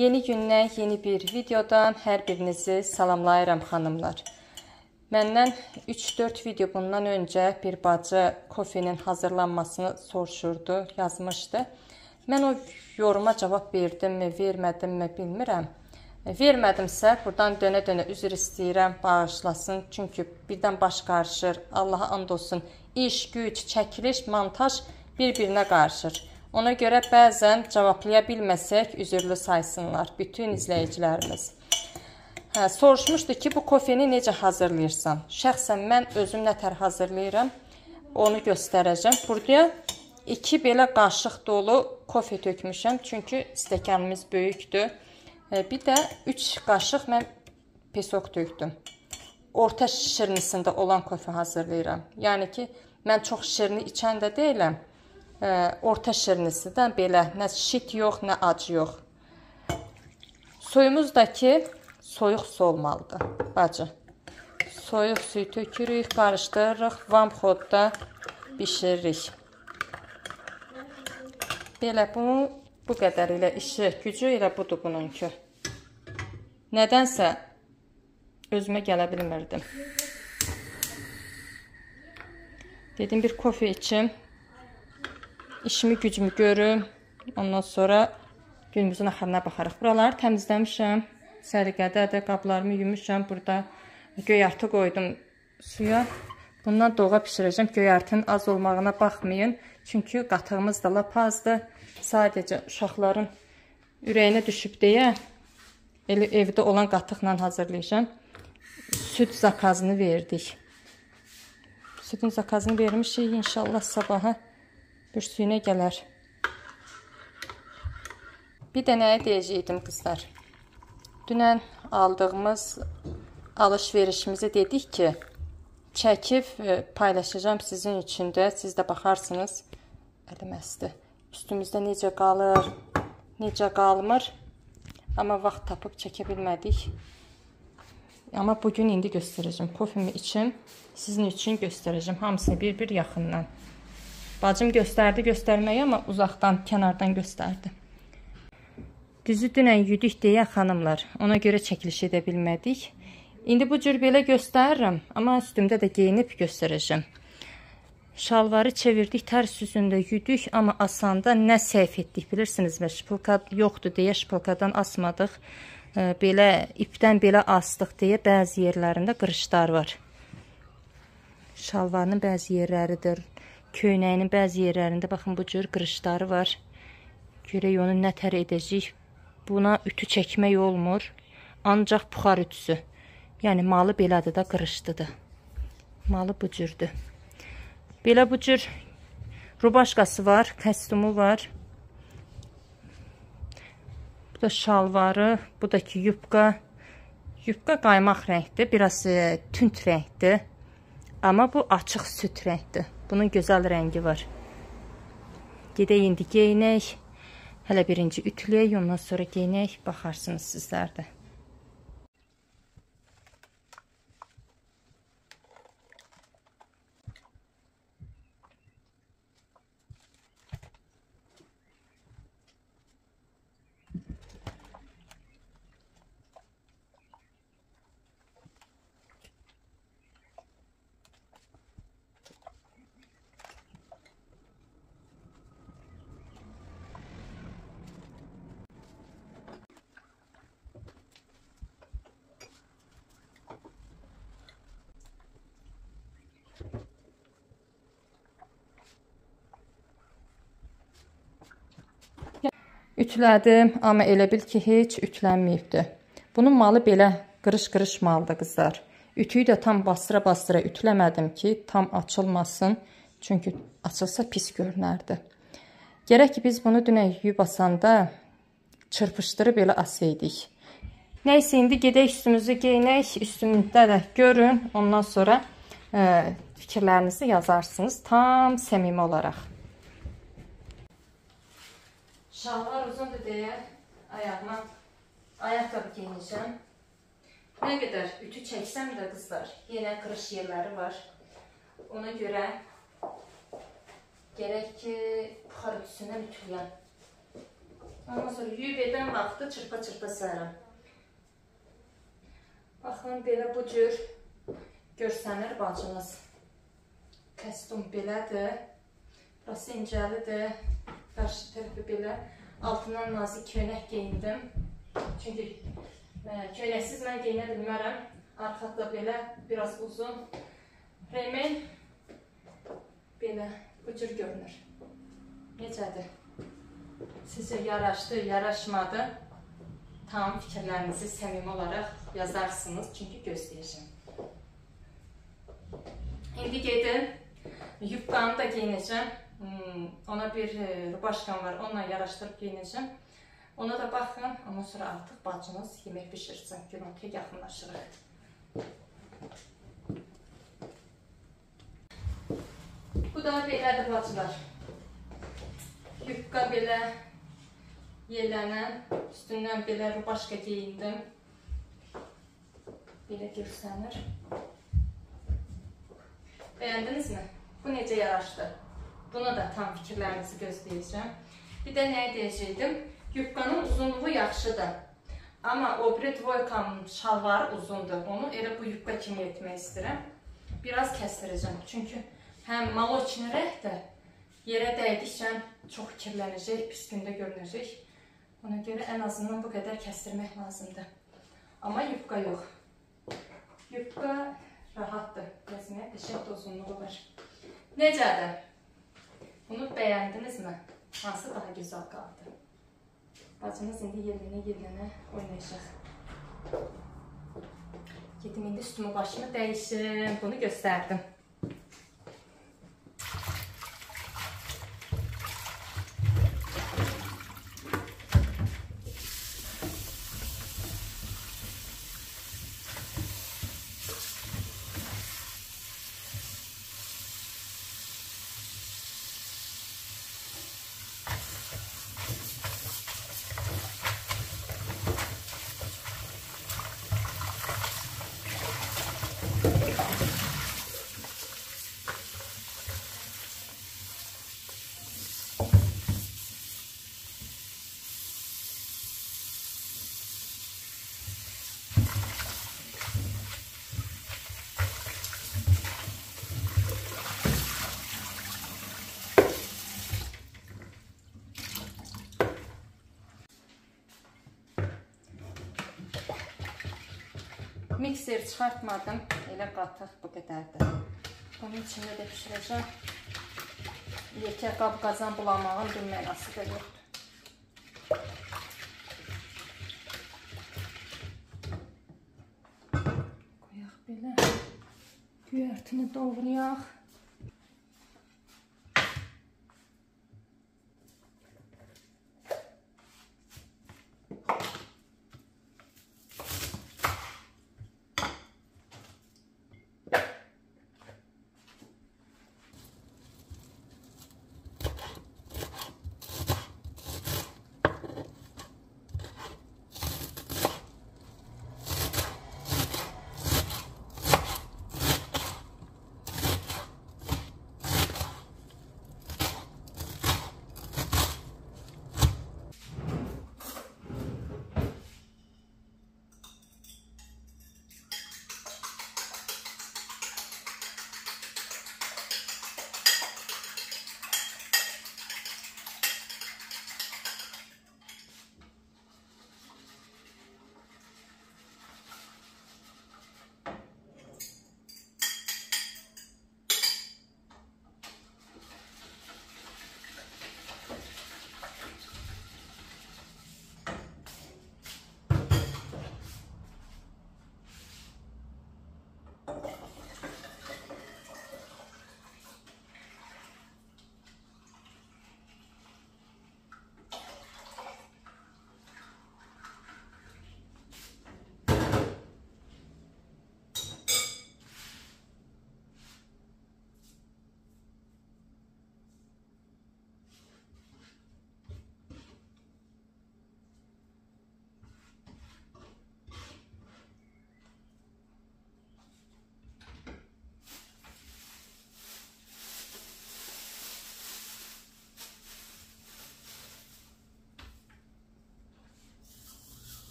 Yeni gündən, yeni bir videodan hər birinizi salamlayıram xanımlar. Məndən 3-4 video bundan öncə bir bacı kofenin hazırlanmasını soruşurdu, yazmışdı. Mən o yoruma cavab verdimmi, vermədimmi bilmirəm. Vermədimsə, buradan dönə-dönə üzr istəyirəm, bağışlasın. Çünki birdən baş qarışır, Allaha and olsun, iş, güc, çəkiliş, montaj bir-birinə qarışır. Ona görə bəzən cavablaya bilməsək, üzürlü saysınlar bütün izləyicilərimiz. Soruşmuşdu ki, bu kofeni necə hazırlayırsan? Şəxsən mən özüm nətər hazırlayıram, onu göstərəcəm. Buraya 2 belə qaşıq dolu kofe tökmüşəm, çünki stəkanımız böyükdür. Bir də 3 qaşıq mən pesok tökdüm. Orta şirnisində olan kofe hazırlayıram. Yəni ki, mən çox şirini içən də deyiləm. Orta şirnisidən belə, nə şit yox, nə acı yox. Suyumuz da ki, soyuq su olmalıdır, bacı. Soyuq suyu tökürük, qarışdırırıq, vamxodda bişiririk. Belə bu qədər ilə işi, gücü ilə budur bununki. Nədənsə özümə gələ bilmirdim. Dedim bir kofe içim. İşimi, gücümü görüm. Ondan sonra günümüzün axırına baxarıq. Buraları təmizləmişəm. Səliqədədir. Qablarımı yumuşam. Burada göyərti qoydum suya. Bundan doğa pişirəcəm. Göyərtinin az olmağına baxmayın. Çünki qatığımız da lap azdır. Sadəcə uşaqların ürəyinə düşüb deyə evdə olan qatıqla hazırlayacağım. Süd zakazını verdik. Südün zakazını vermişik. İnşallah sabaha bir suyuna gələr. Bir də nəyə deyəcəkdim qızlar? Dünən aldığımız alış-verişimizi dedik ki, çəkib paylaşacağım sizin üçün də. Siz də baxarsınız. Əlim əsdi. Üstümüzdə necə qalır, necə qalmır. Amma vaxt tapıb çəkə bilmədik. Amma bugün indi göstərəcəm. Kofemi içim. Sizin üçün göstərəcəm. Hamısını bir-bir yaxından. Bacım göstərdi göstərməyi, amma uzaqdan, kənardan göstərdi. Düzü dünən yudik deyə xanımlar, ona görə çəkiliş edə bilmədik. İndi bu cür belə göstərirəm, amma üstümdə də geyinib göstərəcəm. Şalvarı çevirdik, tərs üzündə yudik, amma asanda nə səhv etdik bilirsiniz və şpılka yoxdur deyə şpılkadan asmadıq. Belə ipdən belə asdıq deyə bəzi yerlərində qırışlar var. Şalvarının bəzi yerləridir. Köynəyinin bəzi yerlərində baxın bu cür qırışları var. Görək onu nətər edəcəyik. Buna ütü çəkmək olmur. Ancaq buxar ütüsü. Yəni malı belədir də qırışdıdır. Malı bu cürdür. Belə bu cür rubaşkası var, kostyumu var. Bu da şalvarı, bu da ki yubka. Yubka qaymaq rəngdir, biraz tünd rəngdir. Amma bu açıq süd rəngdir. Bunun gözəl rəngi var. Gedək indi geyinək. Hələ birinci ütüləyək, ondan sonra geyinək. Baxarsınız sizlər də. Ütülədim, amma elə bil ki, heç ütlənməyibdir. Bunun malı belə qırış-qırış maldır, qızlar. Ütüyü də tam bastıra-bastıra ütüləmədim ki, tam açılmasın. Çünki açılsa pis görünərdi. Gərək ki, biz bunu dünən yuyub asanda çırpışdırıb elə asaydik. Nəysə, indi gedək üstümüzü geyinək, üstümüzdə də görün. Ondan sonra fikirlərinizi yazarsınız tam səmimi olaraq. Şalvar uzundur deyə ayağıma ayaqqabı geyinəcəm. Nə qədər ütü çəksəm də qızlar, yenə qırış yerləri var. Ona görə gərək ki, buxar ütüsündən ütüləyəm. Ondan sonra yuyub edən vaxtı çırpa-çırpa sərirəm. Baxın, belə bu cür görsənir bacınız. Kostyum belədir. Burası incəlidir. Qarşı tərəfi belə. Altından nazik köynək geyindim. Çünki köynəksiz mən geyinə bilmərəm. Arxada belə biraz uzun. Remen belə bu cür görünür. Necədir? Sizcə yaraşdı, yaraşmadı? Tam fikirlərinizi səmimi olaraq yazarsınız. Çünki gözləyəcəm. İndi gedin. Yubqanı da geyinəcəm. Ona bir rubaşkam var. Onunla yaraşdırıb geyinəcəm. Ona da baxın. Ondan sonra artıq bacınız yemək pişirsin. Görüntüyə yaxınlaşırıq. Bu da belədir bacılar. Yubqa belə yelənən, üstündən belə rubaşka geyindim. Belə görsənir. Bəyəndinizmi? Bu necə yaraşdı? Buna da tam fikirlərinizi gözləyəcəm. Bir də nəyə deyəcəkdim? Yubqanın uzunluğu yaxşıdır. Amma o biri dvoykamın şalvarı uzundur. Onu elə bu yubqa kimi etmək istəyirəm. Biraz kəsdirəcəm. Çünki həm maloçni rəngdə yerə dəydikcə çox kirlənəcək, pis gündə görünəcək. Ona görə ən azından bu qədər kəsdirmək lazımdır. Amma yubqa yox. Yubqa rahatdır. Gəzməyə qəşəng də uzunluğu var. Necədir? Bunu bəyəndinizmi? Hansı daha gözəl qaldı? Bacınız indi yerinə oynayacaq. Gedim indi üstümü başımı dəyişim. Bunu göstərdim. Mikser çıxartmadım, elə qatıq bu qədərdir. Bunun içində də pişirəcəm. Yekə qab-qazan bulamağın bir mənası da yoxdur. Qoyaq belə. Göyərtini doğrayaq.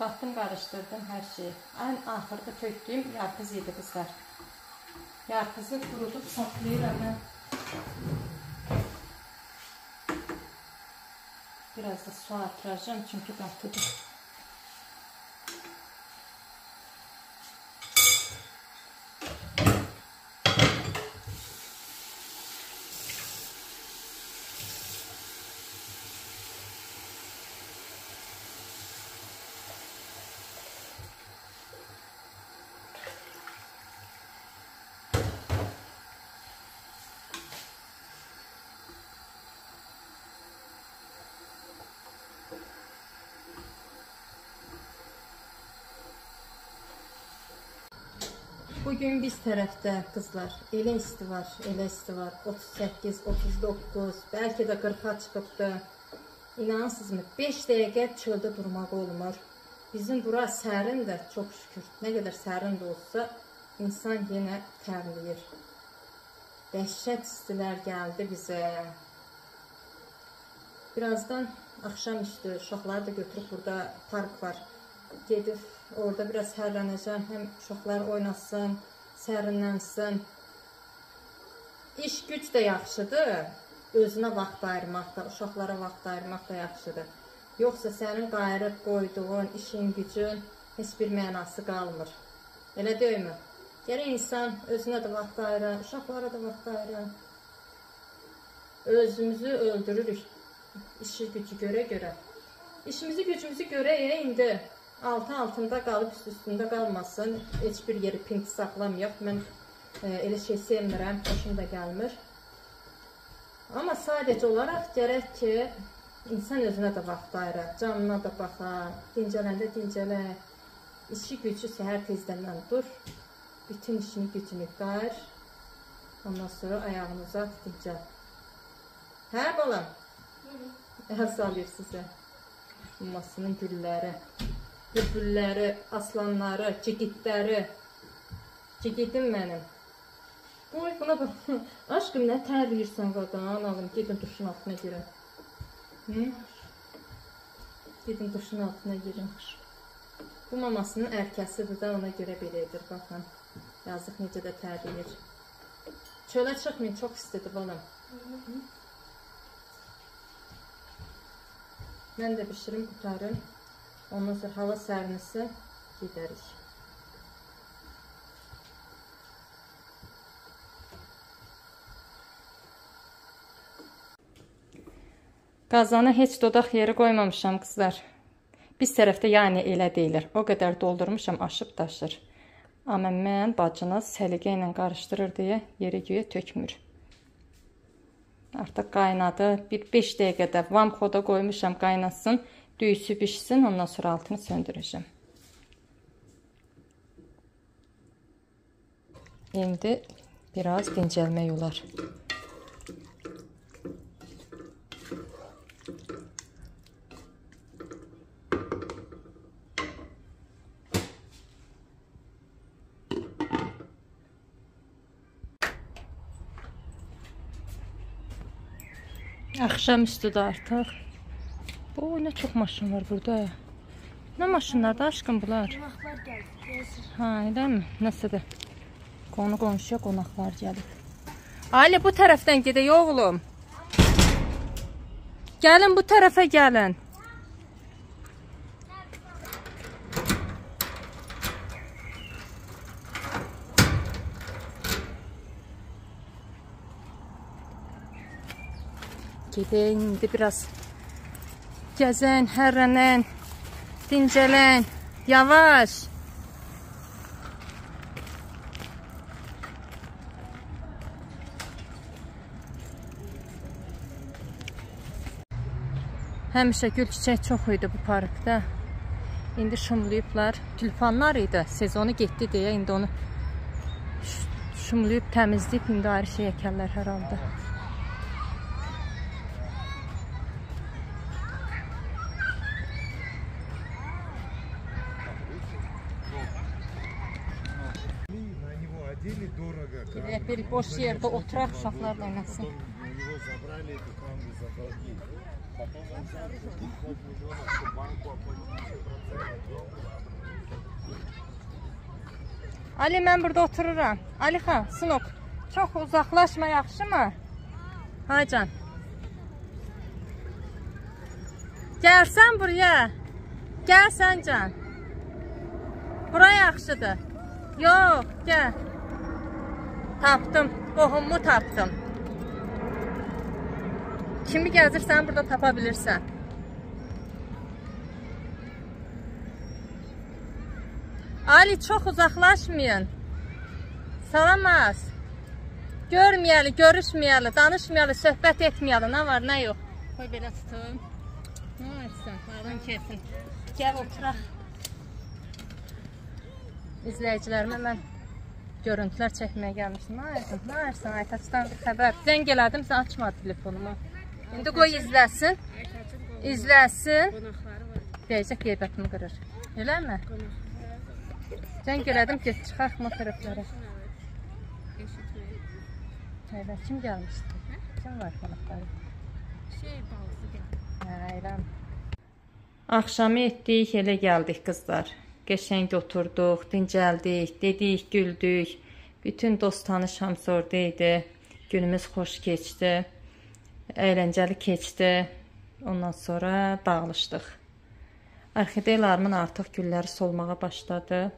Katdım, qarışdırdım hər şeyi. Ən axırda tökdüyüm yarpız idi qızlar. Yarpızı qurudub saxlayıram mən. Biraz da su atıracağım çünki qatıdır. Bugün biz tərəfdə qızlar elə isti var, 38, 39, bəlkə də 40-a çıxıbdı. İnanırsınızmı? 5 dəqiqə çöldə durmaq olmur. Bizim bura sərindir, çox şükür. Nə qədər sərin də olsa, insan yenə tərləyir. Dəhşət istilər gəldi bizə. Birazdan axşamüstü uşaqları da götürüb burada park var. Gedib orada biraz hərlənəcəm, həm uşaqlar oynasın, sərinlənsin. İş güc də yaxşıdır, özünə vaxt ayırmaq da, uşaqlara vaxt ayırmaq da yaxşıdır. Yoxsa sənin qayırıb qoyduğun işin gücün heç bir mənası qalmır. Elə deyilmi? Gərək insan özünə də vaxt ayırır, uşaqlara da vaxt ayırır. Özümüzü öldürürük işi gücü görə. İşimizi gücümüzü görə indi altında qalıb üstündə qalmasın, heç bir yeri pinti saxlamayaq. Mən elə şey sevmirəm, xoşum da gəlmir. Amma sadəcə olaraq gərək ki, insan özünə də vaxt ayırır, canına da baxar, dincələndə dincələ, işi gücü səhər tezdən dur, bütün işini gücünü qayır, ondan sonra ayağını uzat, dincəl. Hə, balam? Əl salıyır sizə. Mamasının gülləri. Bülbülləri, aslanları, cigitləri. Cigitim mənim. Qoy, buna bax. Aşkım, nə tərləyirsən qadan? Alım, gedin duşun altına girin. Gedin duşun altına girin. Bu mamasının ərkəsidir də, ona görə belə edir. Baxın, yazıq necə də tərləyir. Çölə çıxmayın, çox istidir balam. Mən də bişirim, qutarım. Ondan sonra hava sərinisi gedərik. Qazana heç dodaq yeri qoymamışam qızlar. Biz tərəfdə yəni elə deyilir. O qədər doldurmuşam, aşıb daşır. Amma mən bacınız səliqə ilə qarışdırır deyə yeri güyə tökmür. Artıq qaynadı. Bir 5 dəqiqədə vamxoda qoymuşam, qaynasın. Düyüsü pişsin, ondan sonra altını söndürəcəm. İndi biraz dincəlmək olar. Axşam üstüdə artıq. O, nə çox maşın var burada. Nə maşınlardır aşkım bunlar? Qonaqlar gəldi. Ha, eləmi? Nəsədir? Qonşuya qonaqlar gəlib. Ali, bu tərəfdən gedək oğlum. Gəlin bu tərəfə gəlin. Gedin, indi biraz gəzən, hərrənən, dincələn, yavaş. Həmişə gül çiçək çox idi bu parkda. İndi şumlayıblar. Tülpanlar idi. Sezonu getdi deyə indi onu şumlayıb, təmizləyib. İndi ayrı şey əkərlər hər halda. Bir boş yerdə oturaq, uşaqlarla oynasın. Ali, mən burada otururam. Ali xan, Sınok, çox uzaqlaşma, yaxşı mı? Haycan. Gəlsən buraya. Gəlsən can. Bura yaxşıdır. Yox, gəl. Tapdım, qohumu tapdım. Kimi gəzirsən, burada tapa bilirsən. Ali, çox uzaqlaşmayın. Salamaz. Görməyəli, görüşməyəli, danışmayalı, söhbət etməyəli. Nə var, nə yox. Qoy belə tutum. Nə varsan, alın kesin. Gəl, oturaq. İzləyicilərimə mən görüntülər çəkməyə gəlmişdim. Nə varsan, Aytaçdan bir xəbər. Zəng elədim, sən açmadı telefonumu. İndi qoy izləsin. İzləsin. Deyəcək, qeybətimi qırır. Eləmi? Zəng elədim ki, çıxaq mı tərəflərə? Elə, kim gəlmişdi? Kim var qonaqları? Balızı gəldi. Eləmi? Axşamı etdik, elə gəldik qızlar. Qəşəng oturduq, dincəldik, dedik, güldük. Bütün dost tanış hamısı oradaydı. Günümüz xoş keçdi. Əyləncəli keçdi. Ondan sonra dağılışdıq. Orxideyalarımın artıq gülləri solmağa başladı.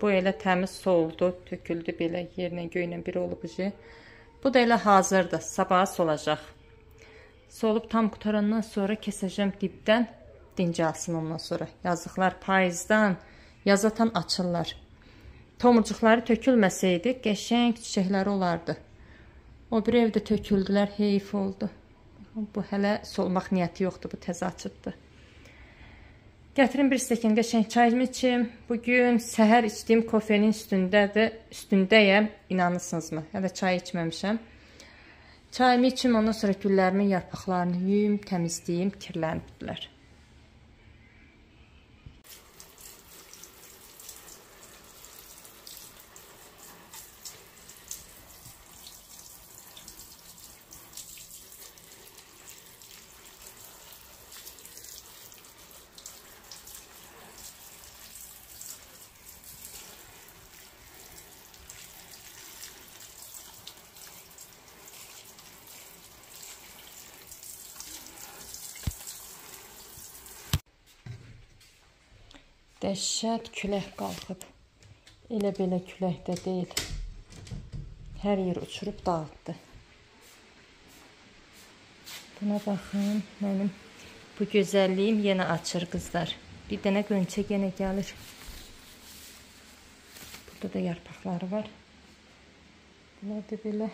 Bu elə təmiz soldu, töküldü belə yerlə göylə bir olub ucu. Bu da elə hazırdır, sabaha solacaq. Solub tam qutarandan sonra kəsəcəm dibdən, dincəlsin ondan sonra. Yazıqlar payızdan, yazatan açırlar. Tomurcuqları tökülməsəydi, qəşəng çiçəkləri olardı. O bir evdə töküldülər, heyif oldu. Bu hələ solmaq niyyəti yoxdur, bu təzə açıbdır. Gətirin bir stəkan qəşəng çayımı içim. Bugün səhər içdiyim kofenin üstündəyəm, inanırsınızmı? Hələ çay içməmişəm. Çayımı içim, ondan sonra güllərimin yarpaqlarını yuyum, təmizləyim, kirlənibdilər. Dəhşət külək qalxıb. Elə belə külək də deyil. Hər yer uçurub dağıtdı. Buna baxın, mənim bu gözəlliyim yenə açır qızlar. Bir dənə qönçə yenə gəlir. Burada da yarpaqları var. Bunlar da belə.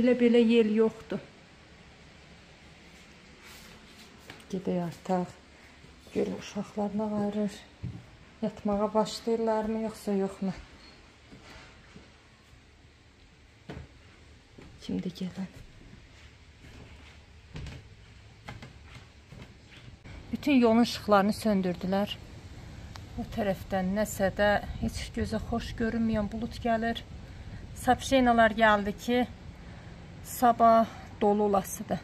Elə belə yel yoxdur. Gedək artıq. Görüm, uşaqlar nə qarır? Yatmağa başlayırlar mı, yoxsa yox mu? Şimdi gələn. Bütün yolun işıqlarını söndürdülər. O tərəfdən nəsə də heç gözə xoş görünməyən bulut gəlir. Sapşenalar gəldi ki, sabah dolu olasıdır.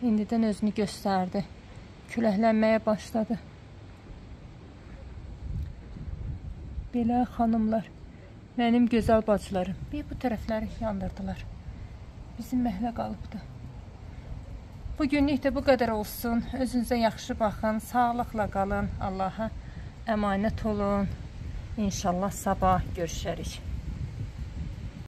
İndidən özünü göstərdi. Küləhlənməyə başladı. Belə xanımlar, mənim gözəl bacılarım, bir bu tərəfləri yandırdılar. Bizim məhlə qalıbdır. Bugünlük də bu qədər olsun. Özünüzə yaxşı baxın, sağlıqla qalın. Allaha əmanət olun. İnşallah sabah görüşərik.